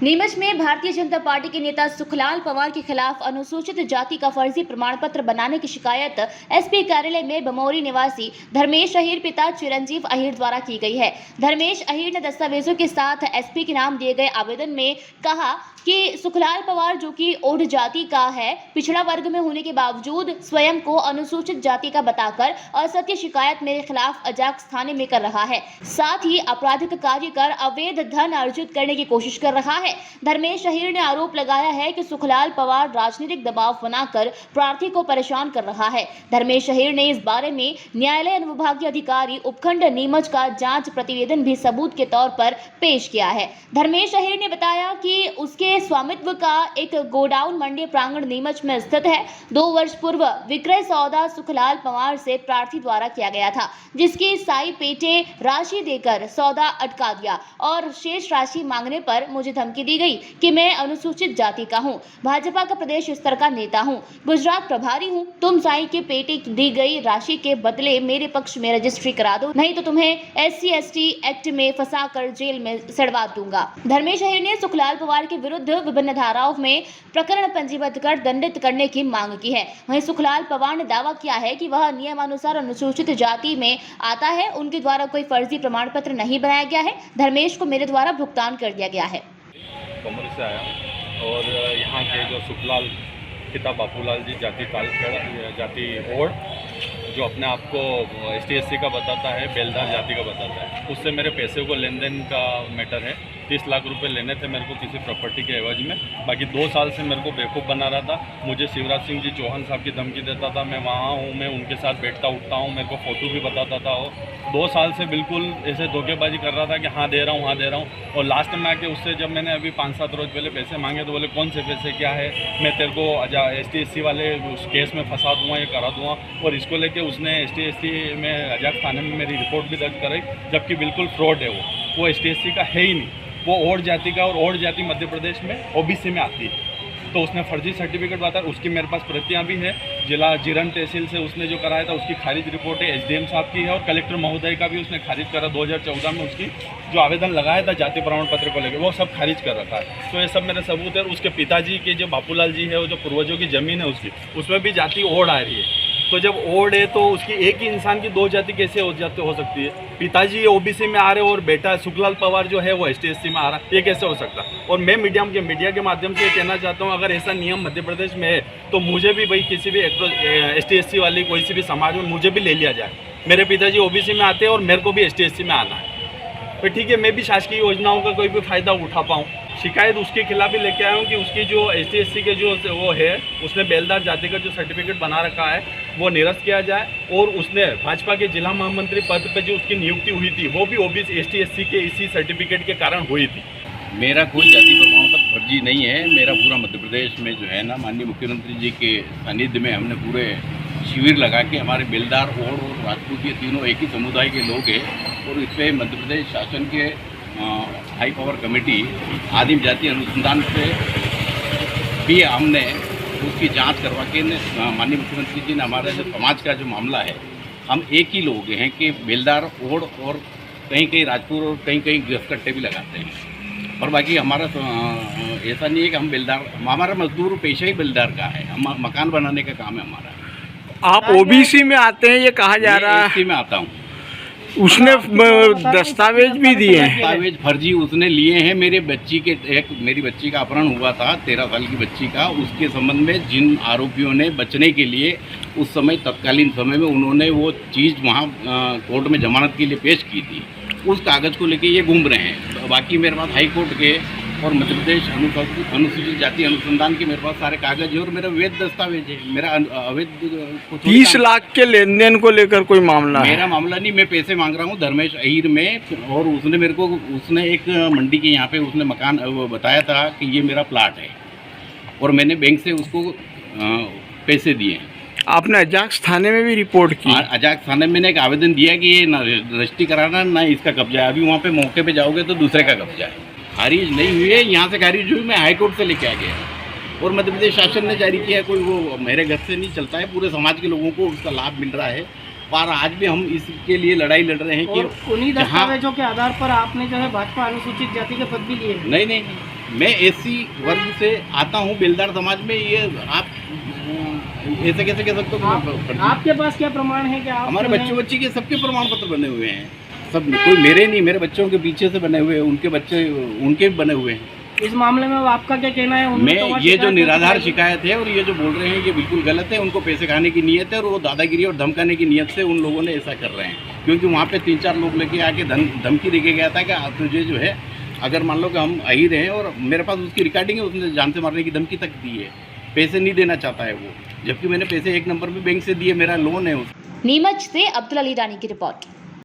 नीमच में भारतीय जनता पार्टी के नेता सुखलाल पवार के खिलाफ अनुसूचित जाति का फर्जी प्रमाण पत्र बनाने की शिकायत एसपी कार्यालय में बमौरी निवासी धर्मेश अहीर पिता चिरंजीव अहीर द्वारा की गई है। धर्मेश अहीर ने दस्तावेजों के साथ एसपी के नाम दिए गए आवेदन में कहा कि सुखलाल पवार जो कि ओड जाति का है, पिछड़ा वर्ग में होने के बावजूद स्वयं को अनुसूचित जाति का बताकर असत्य शिकायत मेरे खिलाफ अजाक्स थाने में कर रहा है। साथ ही आपराधिक कार्य कर अवैध धन अर्जित करने की कोशिश कर रहा है। धर्मेश अहीर ने आरोप लगाया है कि सुखलाल पवार राजनीतिक दबाव बनाकर प्रार्थी को परेशान कर रहा है। धर्मेश अहीर ने इस बारे में न्यायालय अनुविभागीय अधिकारी उपखंड नीमच का जांच प्रतिवेदन भी सबूत के तौर पर पेश किया है। धर्मेश अहीर ने बताया कि उसके स्वामित्व का एक गोडाउन मंडी प्रांगण नीमच में स्थित है। 2 वर्ष पूर्व विक्रय सौदा सुखलाल पवार से प्रार्थी द्वारा किया गया था, जिसकी साई पेटे राशि देकर सौदा अटका दिया और शेष राशि मांगने पर मुझे धमकी दी गई कि मैं अनुसूचित जाति का हूं, भाजपा का प्रदेश स्तर का नेता हूं, गुजरात प्रभारी हूं, तुम साई के पेटे दी गई राशि के बदले मेरे पक्ष में रजिस्ट्री करा दो, नहीं तो तुम्हें SC/ST एक्ट में फंसाकर जेल में सड़वा दूंगा। धर्मेश अहीर ने सुखलाल पवार के विरुद्ध विभिन्न धाराओं में प्रकरण पंजीबद्ध कर दंडित करने की मांग की है। वहीं सुखलाल पवार ने दावा किया है कि वह नियमानुसार अनुसूचित जाति में आता है, उनके द्वारा कोई फर्जी प्रमाण पत्र नहीं बनाया गया है। धर्मेश को मेरे द्वारा भुगतान कर दिया गया है। कमल से आया और यहाँ के जो सुखलाल पिता बापूलाल जी जाति ओड जो अपने आप को ST/SC का बताता है, बेलदार जाति का बताता है, उससे मेरे पैसे को लेन देन का मैटर है। 30 लाख रुपए लेने थे मेरे को किसी प्रॉपर्टी के एवज में। बाकी 2 साल से मेरे को बेवकूफ़ बना रहा था। मुझे शिवराज सिंह जी चौहान साहब की धमकी देता था, मैं वहाँ हूँ, मैं उनके साथ बैठता उठता हूँ, मेरे को फ़ोटो भी बताता था। वो 2 साल से बिल्कुल ऐसे धोखेबाजी कर रहा था कि हाँ दे रहा हूँ, हाँ दे रहा हूँ। और लास्ट में आके उससे जब मैंने अभी 5-7 रोज़ पहले पैसे मांगे तो बोले कौन से पैसे, क्या है, मैं तेरे को ST/SC वाले उस केस में फंसा दूँगा, ये करा दूँगा। और इसको लेके उसने ST/SC में अजाक्स थाने में मेरी रिपोर्ट भी दर्ज कराई, जबकि बिल्कुल फ्रॉड है। वो ST/SC का है ही नहीं, वो ओड जाति का, और ओड जाति मध्य प्रदेश में OBC में आती है। तो उसने फर्जी सर्टिफिकेट बताया, उसकी मेरे पास प्रतियां भी है। जिला जीरन तहसील से उसने जो कराया था उसकी खारिज रिपोर्ट है, SDM साहब की है, और कलेक्टर महोदय का भी उसने खारिज करा 2014 में। उसकी जो आवेदन लगाया था जाति प्रमाण पत्र को लेकर वो सब खारिज कर रखा है। तो ये सब मेरे सबूत है। उसके पिताजी के जो बापूलाल जी है, वो जो पूर्वजों की ज़मीन है उसकी, उसमें भी जाति ओड आ रही है। तो जब ओड है तो उसकी एक ही इंसान की 2 जाति कैसे हो सकती है? पिताजी OBC में आ रहे और बेटा सुखलाल पवार जो है वो ST/SC में आ रहा, ये कैसे हो सकता? और मैं मीडिया के माध्यम से ये कहना चाहता हूँ, अगर ऐसा नियम मध्य प्रदेश में है तो मुझे भी भाई किसी भी ST/SC वाली कोई सी भी समाज में मुझे भी ले लिया जाए। मेरे पिताजी OBC में आते हैं और मेरे को भी ST/SC में आना है, तो ठीक है, मैं भी शासकीय योजनाओं का कोई भी फ़ायदा उठा पाऊँ। शिकायत उसके खिलाफ भी लेके आया हूँ कि उसकी जो ST/SC के जो वो है, उसने बेलदार जाति का जो सर्टिफिकेट बना रखा है वो निरस्त किया जाए। और उसने भाजपा के जिला महामंत्री पद पर जो उसकी नियुक्ति हुई थी वो भी OBC ST/SC के इसी सर्टिफिकेट के कारण हुई थी। मेरा कोई जाति प्रमाण पत्र फर्जी नहीं है। मेरा पूरा मध्य प्रदेश में जो है ना, माननीय मुख्यमंत्री जी के सानिध्य में हमने पूरे शिविर लगा के, हमारे बेलदार ओड और राजपूत ये तीनों एक ही समुदाय के लोग हैं, और इस पर मध्य प्रदेश शासन के हाई पावर कमेटी आदिम जाति अनुसंधान से भी हमने उसकी जांच करवा के माननीय मुख्यमंत्री जी ने हमारे जो समाज का जो मामला है, हम एक ही लोग हैं कि बेलदार ओड और कहीं कहीं राजपूत और कहीं कहीं गृहकट्टे भी लगाते हैं। और बाकी हमारा ऐसा नहीं है कि हम बेलदार, हमारा मजदूर पेशा ही बेलदार का है, हम मकान बनाने का काम है हमारा। आप OBC में आते हैं ये कहा जा रहा है? SC में आता हूँ। उसने दस्तावेज भी दिए हैं, दस्तावेज फर्जी उसने लिए हैं। मेरी बच्ची का अपहरण हुआ था, 13 साल की बच्ची का। उसके संबंध में जिन आरोपियों ने बचने के लिए उस समय तत्कालीन समय में उन्होंने वो चीज़ वहाँ कोर्ट में जमानत के लिए पेश की थी, उस कागज़ को लेके ये घूम रहे हैं। बाकी मेरे पास हाई कोर्ट के और मध्य प्रदेश अनुसूचित जाति अनुसंधान के मेरे पास सारे कागज है और मेरा वैध दस्तावेज है। मेरा अवैध 30 लाख के लेन देन को लेकर कोई मामला है? मेरा मामला नहीं, मैं पैसे मांग रहा हूँ धर्मेश अहीर में। और उसने मेरे को, उसने एक मंडी के यहाँ पे उसने मकान बताया था कि ये मेरा प्लाट है, और मैंने बैंक से उसको पैसे दिए। आपने अजाक्स थाने में भी रिपोर्ट की? अजाक्स थाने में मैंने एक आवेदन दिया कि ये ना रजिस्ट्री कराना ना इसका कब्जा है। अभी वहाँ पे मौके पे जाओगे तो दूसरे का कब्जा है। खारिज नहीं हुई है, यहाँ से खारिज हुई, मैं हाई कोर्ट से लेके आ गया और मध्य प्रदेश शासन ने जारी किया है। कोई वो मेरे घर से नहीं चलता है, पूरे समाज के लोगों को उसका लाभ मिल रहा है। और आज भी हम इसके लिए लड़ाई लड़ रहे हैं कि उन्हीं दस्तावेजों के आधार पर आपने जो है भाजपा अनुसूचित जाति के पद भी लिए? नहीं, मैं एससी वर्ग से आता हूँ, बेलदार समाज में। ये आप ऐसे कैसे कह सकते हो? फर्जी। आपके पास क्या प्रमाण है कि आप हमारे बच्चे बच्ची के सबके प्रमाण पत्र बने हुए हैं, सब। कोई मेरे नहीं, मेरे बच्चों के पीछे से बने हुए हैं, उनके बच्चे उनके भी बने हुए हैं। इस मामले में अब आपका क्या कहना है? उन्होंने तो मैं वहाँ ये जो शिकायत निराधार की। शिकायत है और ये जो बोल रहे हैं ये बिल्कुल गलत है। उनको पैसे खाने की नीयत है और वो दादागिरी और धमकाने की नीयत से उन लोगों ने ऐसा कर रहे हैं। क्योंकि वहाँ पे 3-4 लोग लेके आके धमकी देके गया था कि आप तुझे जो है, अगर मान लो कि हम अहीर हैं, और मेरे पास उसकी रिकॉर्डिंग है, उसने जान से मारने की धमकी तक दी है। पैसे नहीं देना चाहता है वो, जबकि मैंने पैसे 1 नंबर पे बैंक से दिए, मेरा लोन है उस। नीमच से अब्दुल अली रानी की रिपोर्ट।